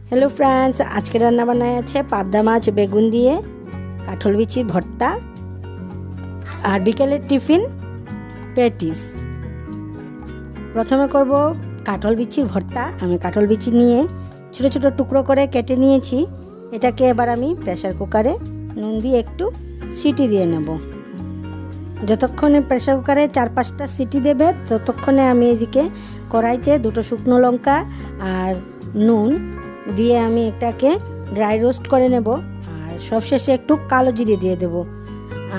Hello friends, आज के रान्ना बनाया है पाबदा माछ बेगुन दिए काठल बिचिर भर्ता और बिकेलेर टिफिन पेटिस। प्रथमे करब काठल बिचिर भर्ता। आमी काठल बिचि निये छोटो छोटो टुकरो करे केटे नियेछि। एटाके एबार आमी प्रेसार कुकारे नुन दिए एकटू सीटी दिए नेब। যতক্ষণে প্রেসার কুকারে 4-5টা সিটি দেবে ততক্ষণে আমি এদিকে কড়াইতে দুটো শুকনো লঙ্কা আর নুন দিয়ে আমি এটাকে ড্রাই রোস্ট করে নেব। আর সবশেষে একটু কালো জিরে দিয়ে দেব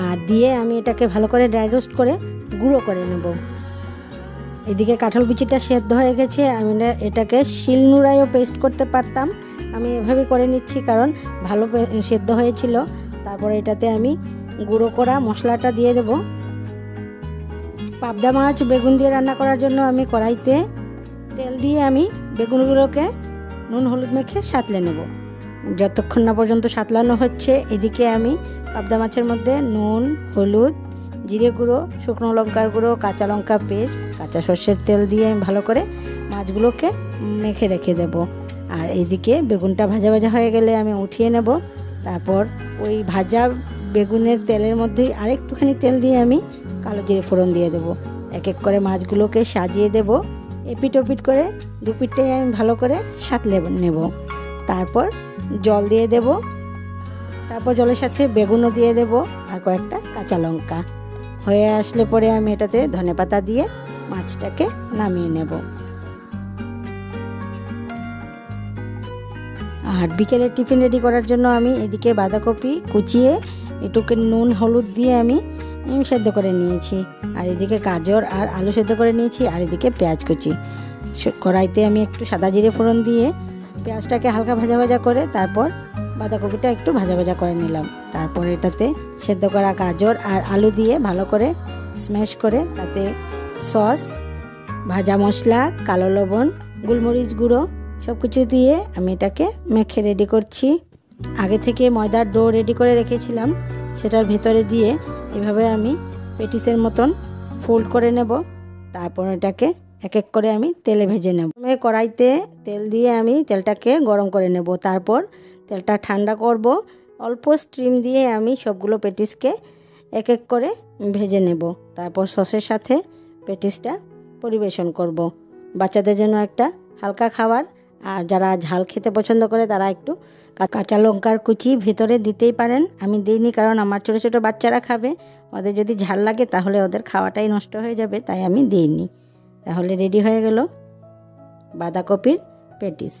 আর দিয়ে আমি এটাকে ভালো করে ড্রাই রোস্ট করে গুঁড়ো করে নেব। এদিকে কাঁঠাল বিচিটা সেদ্ধ হয়ে গেছে। আমি এটাকে শিলনোড়ায়ও পেস্ট করতে পারতাম, আমি এভাবে করে নিচ্ছি কারণ ভালো সেদ্ধ হয়েছিল। তারপরে এটাতে আমি গুঁড়ো করা মশলাটা দিয়ে দেব। পাবদা মাছ বেগুন দিয়ে রান্না করার জন্য আমি কড়াইতে তেল দিয়ে আমি বেগুনগুলোকে নুন হলুদ মেখে সাঁতলে নেব। যতক্ষণ না পর্যন্ত সাঁতলানো হচ্ছে এদিকে আমি পাবদা মাছের মধ্যে নুন, হলুদ, জিরে গুঁড়ো, শুকনো লঙ্কার গুঁড়ো, কাঁচা লঙ্কা পেস্ট, কাঁচা সর্ষের তেল দিয়ে আমি ভালো করে মাছগুলোকে মেখে রেখে দেব। আর এইদিকে বেগুনটা ভাজা ভাজা হয়ে গেলে আমি উঠিয়ে নেব। তারপর ওই ভাজা বেগুনের তেলের মধ্যে আরেকটুখানি তেল দিয়ে আমি কালো জিরে ফোড়ন দিয়ে দেব। এক এক করে মাছগুলোকে সাজিয়ে দেব। এপিট ওপিট করে দুপিটটাই আমি ভালো করে সাঁতলে নেব। তারপর জল দিয়ে দেব। তারপর জলের সাথে বেগুনও দিয়ে দেব আর কয়েকটা কাঁচা লঙ্কা। হয়ে আসলে পরে আমি এটাতে ধনেপাতা দিয়ে মাছটাকে নামিয়ে নেব। আর বিকেলের টিফিন রেডি করার জন্য আমি এদিকে বাঁধাকপি কুচিয়ে এটুকু নুন হলুদ দিয়ে আমি সেদ্ধ করে নিয়েছি। আর এদিকে গাজর আর আলু সেদ্ধ করে নিয়েছি। আর এদিকে পেঁয়াজ কুচি। কড়াইতে আমি একটু সাদা জিরে ফোড়ন দিয়ে পেঁয়াজটাকে হালকা ভাজা ভাজা করে তারপর বাঁধাকপিটা একটু ভাজা ভাজা করে নিলাম। তারপর এটাতে সেদ্ধ করা গাজর আর আলু দিয়ে ভালো করে স্ম্যাশ করে তাতে সস, ভাজা মশলা, কালো লবণ, গোলমরিচ গুঁড়ো সব কিছু দিয়ে আমি এটাকে মেখে রেডি করছি। আগে থেকে ময়দার ডো রেডি করে রেখেছিলাম, সেটার ভেতরে দিয়ে এভাবে আমি পেটিসের মতন ফোল্ড করে নেব। তারপর এটাকে এক এক করে আমি তেলে ভেজে নেব। কড়াইতে তেল দিয়ে আমি তেলটাকে গরম করে নেব। তারপর তেলটা ঠান্ডা করব। অল্প স্টিম দিয়ে আমি সবগুলো পেটিসকে এক এক করে ভেজে নেব। তারপর সসের সাথে পেটিসটা পরিবেশন করব। বাচ্চাদের জন্য একটা হালকা খাবার। আর যারা ঝাল খেতে পছন্দ করে তারা একটু কাঁচা লঙ্কার কুচি ভিতরে দিতেই পারেন। আমি দিইনি কারণ আমার ছোটো ছোটো বাচ্চারা খাবে, ওদের যদি ঝাল লাগে তাহলে ওদের খাওয়াটাই নষ্ট হয়ে যাবে, তাই আমি দিইনি। তাহলে রেডি হয়ে গেল বাঁধাকপির পেটিস।